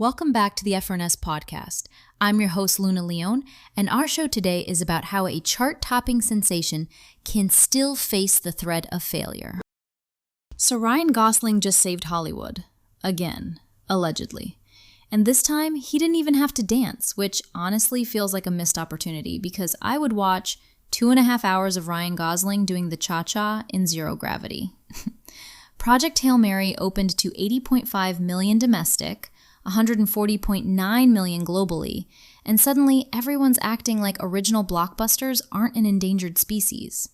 Welcome back to the F1S podcast. I'm your host, Luna Leone, and our show today is about how a chart-topping sensation can still face the threat of failure. So Ryan Gosling just saved Hollywood. Again, allegedly. And this time, he didn't even have to dance, which honestly feels like a missed opportunity because I would watch 2.5 hours of Ryan Gosling doing the cha-cha in zero gravity. Project Hail Mary opened to $80.5 million domestic, $140.9 million globally, and suddenly everyone's acting like original blockbusters aren't an endangered species.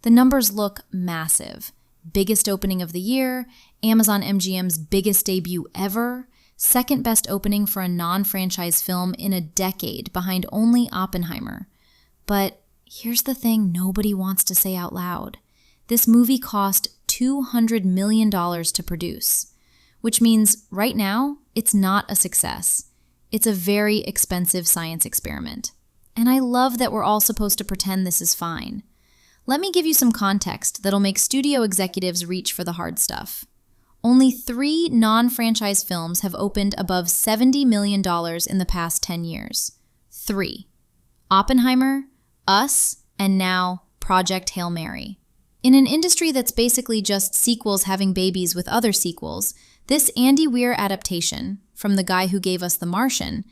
The numbers look massive. Biggest opening of the year, Amazon MGM's biggest debut ever, second best opening for a non-franchise film in a decade behind only Oppenheimer. But here's the thing nobody wants to say out loud. This movie cost $200 million to produce, which means right now, it's not a success. It's a very expensive science experiment. And I love that we're all supposed to pretend this is fine. Let me give you some context that'll make studio executives reach for the hard stuff. Only 3 non-franchise films have opened above $70 million in the past 10 years. 3. Oppenheimer, Us, and now Project Hail Mary. In an industry that's basically just sequels having babies with other sequels, this Andy Weir adaptation, from the guy who gave us The Martian,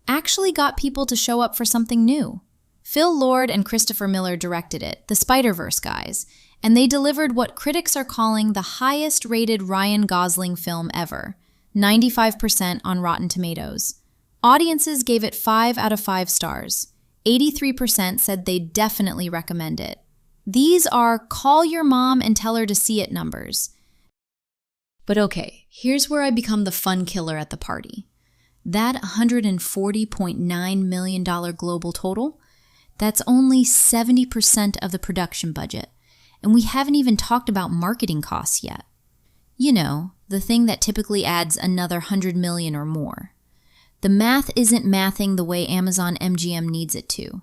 actually got people to show up for something new. Phil Lord and Christopher Miller directed it, the Spider-Verse guys, and they delivered what critics are calling the highest-rated Ryan Gosling film ever, 95% on Rotten Tomatoes. Audiences gave it 5 out of 5 stars. 83% said they'd definitely recommend it. These are call your mom and tell her to see it numbers. But okay, here's where I become the fun killer at the party. That $140.9 million global total, that's only 70% of the production budget, and we haven't even talked about marketing costs yet. You know, the thing that typically adds another 100 million or more. The math isn't mathing the way Amazon MGM needs it to.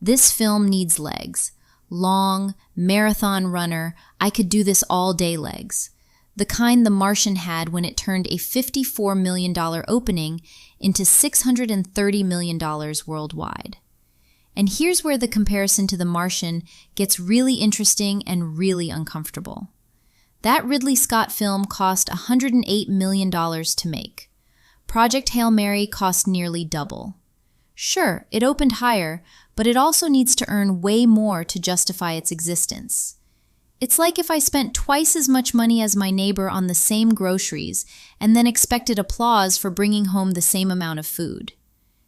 This film needs legs. Long, marathon runner, I could do this all day legs. The kind The Martian had when it turned a $54 million opening into $630 million worldwide. And here's where the comparison to The Martian gets really interesting and really uncomfortable. That Ridley Scott film cost $108 million to make. Project Hail Mary cost nearly double. Sure, it opened higher, but it also needs to earn way more to justify its existence. It's like if I spent twice as much money as my neighbor on the same groceries and then expected applause for bringing home the same amount of food.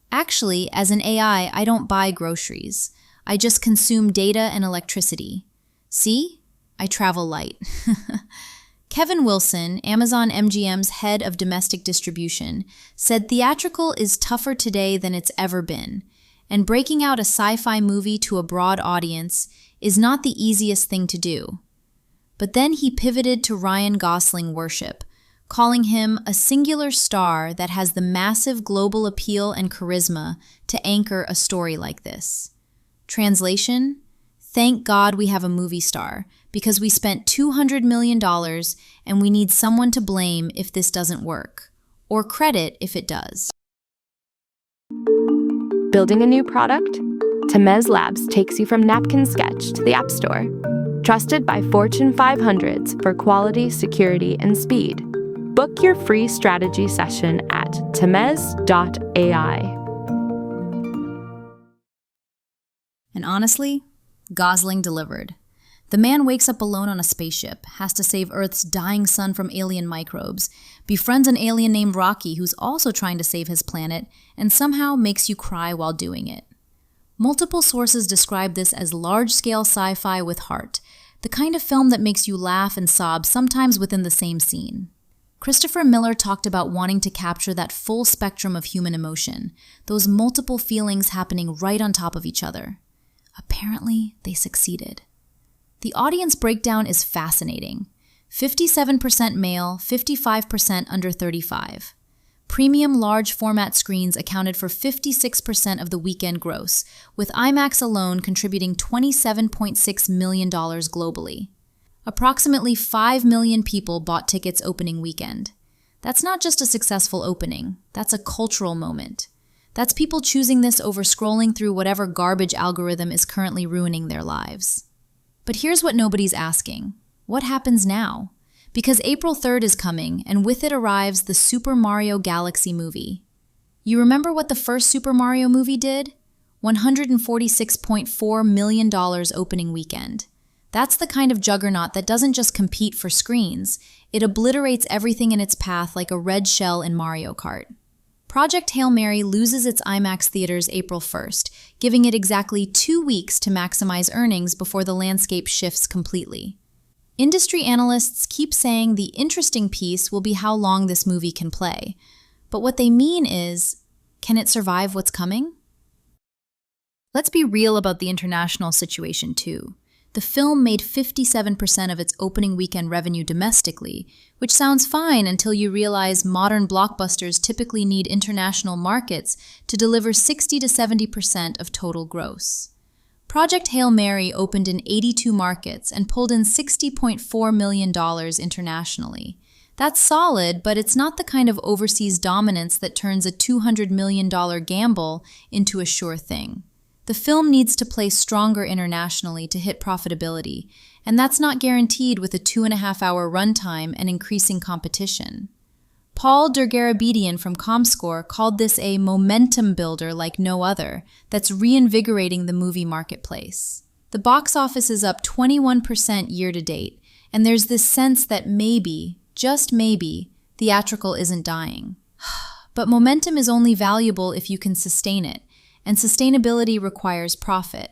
Actually, as an AI, I don't buy groceries. I just consume data and electricity. See? I travel light. Kevin Wilson, Amazon MGM's head of domestic distribution, said theatrical is tougher today than it's ever been, and breaking out a sci-fi movie to a broad audience is not the easiest thing to do. But then he pivoted to Ryan Gosling worship, calling him a singular star that has the massive global appeal and charisma to anchor a story like this. Translation: thank God we have a movie star, because we spent $200 million and we need someone to blame if this doesn't work, or credit if it does. Building a new product? Temez Labs takes you from napkin sketch to the App Store. Trusted by Fortune 500s for quality, security, and speed. Book your free strategy session at temez.ai. And honestly, Gosling delivered. The man wakes up alone on a spaceship, has to save Earth's dying sun from alien microbes, befriends an alien named Rocky who's also trying to save his planet, and somehow makes you cry while doing it. Multiple sources describe this as large-scale sci-fi with heart, the kind of film that makes you laugh and sob sometimes within the same scene. Christopher Miller talked about wanting to capture that full spectrum of human emotion, those multiple feelings happening right on top of each other. Apparently, they succeeded. The audience breakdown is fascinating. 57% male, 55% under 35. Premium large format screens accounted for 56% of the weekend gross, with IMAX alone contributing $27.6 million globally. Approximately 5 million people bought tickets opening weekend. That's not just a successful opening, that's a cultural moment. That's people choosing this over scrolling through whatever garbage algorithm is currently ruining their lives. But here's what nobody's asking. What happens now? Because April 3rd is coming, and with it arrives the Super Mario Galaxy movie. You remember what the first Super Mario movie did? $146.4 million opening weekend. That's the kind of juggernaut that doesn't just compete for screens, it obliterates everything in its path like a red shell in Mario Kart. Project Hail Mary loses its IMAX theaters April 1st, giving it exactly 2 weeks to maximize earnings before the landscape shifts completely. Industry analysts keep saying the interesting piece will be how long this movie can play. But what they mean is, can it survive what's coming? Let's be real about the international situation too. The film made 57% of its opening weekend revenue domestically, which sounds fine until you realize modern blockbusters typically need international markets to deliver 60 to 70% of total gross. Project Hail Mary opened in 82 markets and pulled in $60.4 million internationally. That's solid, but it's not the kind of overseas dominance that turns a $200 million gamble into a sure thing. The film needs to play stronger internationally to hit profitability, and that's not guaranteed with a 2.5-hour runtime and increasing competition. Paul Dergarabedian from Comscore called this a momentum builder like no other that's reinvigorating the movie marketplace. The box office is up 21% year to date, and there's this sense that maybe, just maybe, theatrical isn't dying. But momentum is only valuable if you can sustain it, and sustainability requires profit.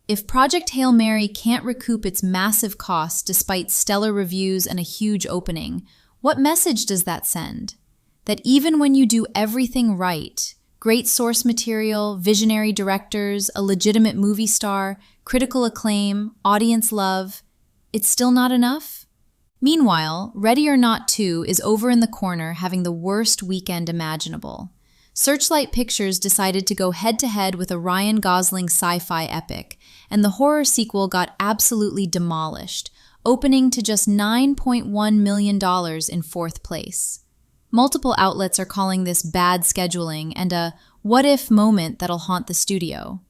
If Project Hail Mary can't recoup its massive costs despite stellar reviews and a huge opening, what message does that send? That even when you do everything right, great source material, visionary directors, a legitimate movie star, critical acclaim, audience love, it's still not enough? Meanwhile, Ready or Not 2 is over in the corner having the worst weekend imaginable. Searchlight Pictures decided to go head-to-head with a Ryan Gosling sci-fi epic, and the horror sequel got absolutely demolished, opening to just $9.1 million in fourth place. Multiple outlets are calling this bad scheduling and a what-if moment that'll haunt the studio.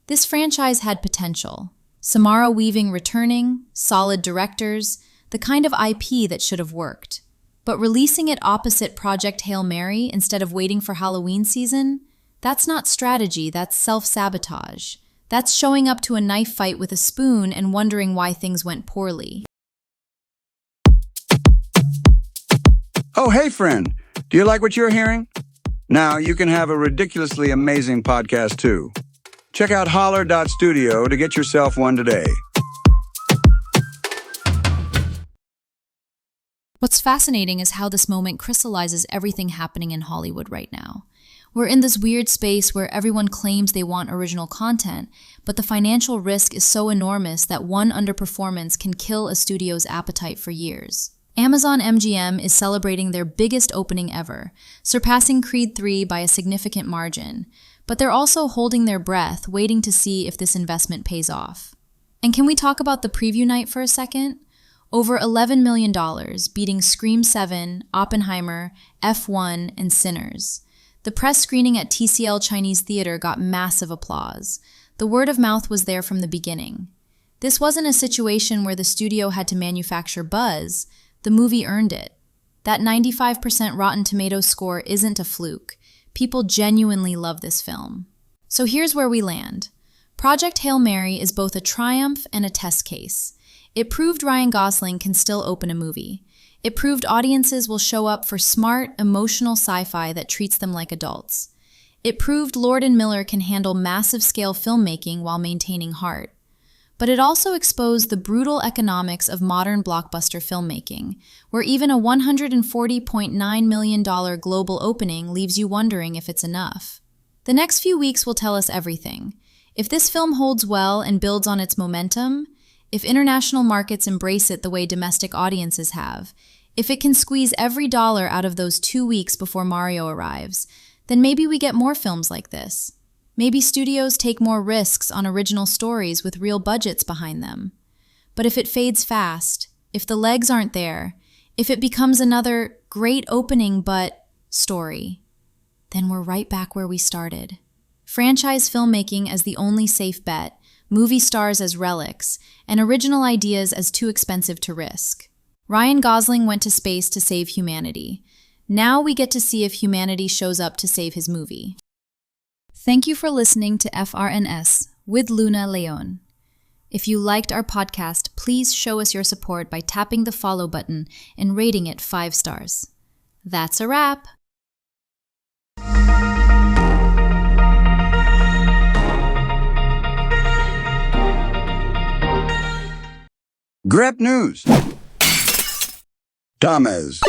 This franchise had potential. Samara Weaving returning, solid directors, the kind of IP that should have worked. But releasing it opposite Project Hail Mary instead of waiting for Halloween season, that's not strategy, that's self-sabotage. That's showing up to a knife fight with a spoon and wondering why things went poorly. Oh, hey friend, do you like what you're hearing? Now you can have a ridiculously amazing podcast too. Check out holler.studio to get yourself one today. What's fascinating is how this moment crystallizes everything happening in Hollywood right now. We're in this weird space where everyone claims they want original content, but the financial risk is so enormous that one underperformance can kill a studio's appetite for years. Amazon MGM is celebrating their biggest opening ever, surpassing Creed 3 by a significant margin, but they're also holding their breath, waiting to see if this investment pays off. And can we talk about the preview night for a second? Over $11 million, beating Scream 7, Oppenheimer, F1, and Sinners. The press screening at TCL Chinese Theater got massive applause. The word of mouth was there from the beginning. This wasn't a situation where the studio had to manufacture buzz. The movie earned it. That 95% Rotten Tomatoes score isn't a fluke. People genuinely love this film. So here's where we land. Project Hail Mary is both a triumph and a test case. It proved Ryan Gosling can still open a movie. It proved audiences will show up for smart, emotional sci-fi that treats them like adults. It proved Lord & Miller can handle massive-scale filmmaking while maintaining heart. But it also exposed the brutal economics of modern blockbuster filmmaking, where even a $140.9 million global opening leaves you wondering if it's enough. The next few weeks will tell us everything. If this film holds well and builds on its momentum, if international markets embrace it the way domestic audiences have, if it can squeeze every dollar out of those 2 weeks before Mario arrives, then maybe we get more films like this. Maybe studios take more risks on original stories with real budgets behind them. But if it fades fast, if the legs aren't there, If it becomes another great opening but story, then we're right back where we started. Franchise filmmaking as the only safe bet, movie stars as relics, and original ideas as too expensive to risk. Ryan Gosling went to space to save humanity. Now we get to see if humanity shows up to save his movie. Thank you for listening to FRNS with Luna Leon. If you liked our podcast, please show us your support by tapping the follow button and rating it 5 stars. That's a wrap! Grep News. Thomas.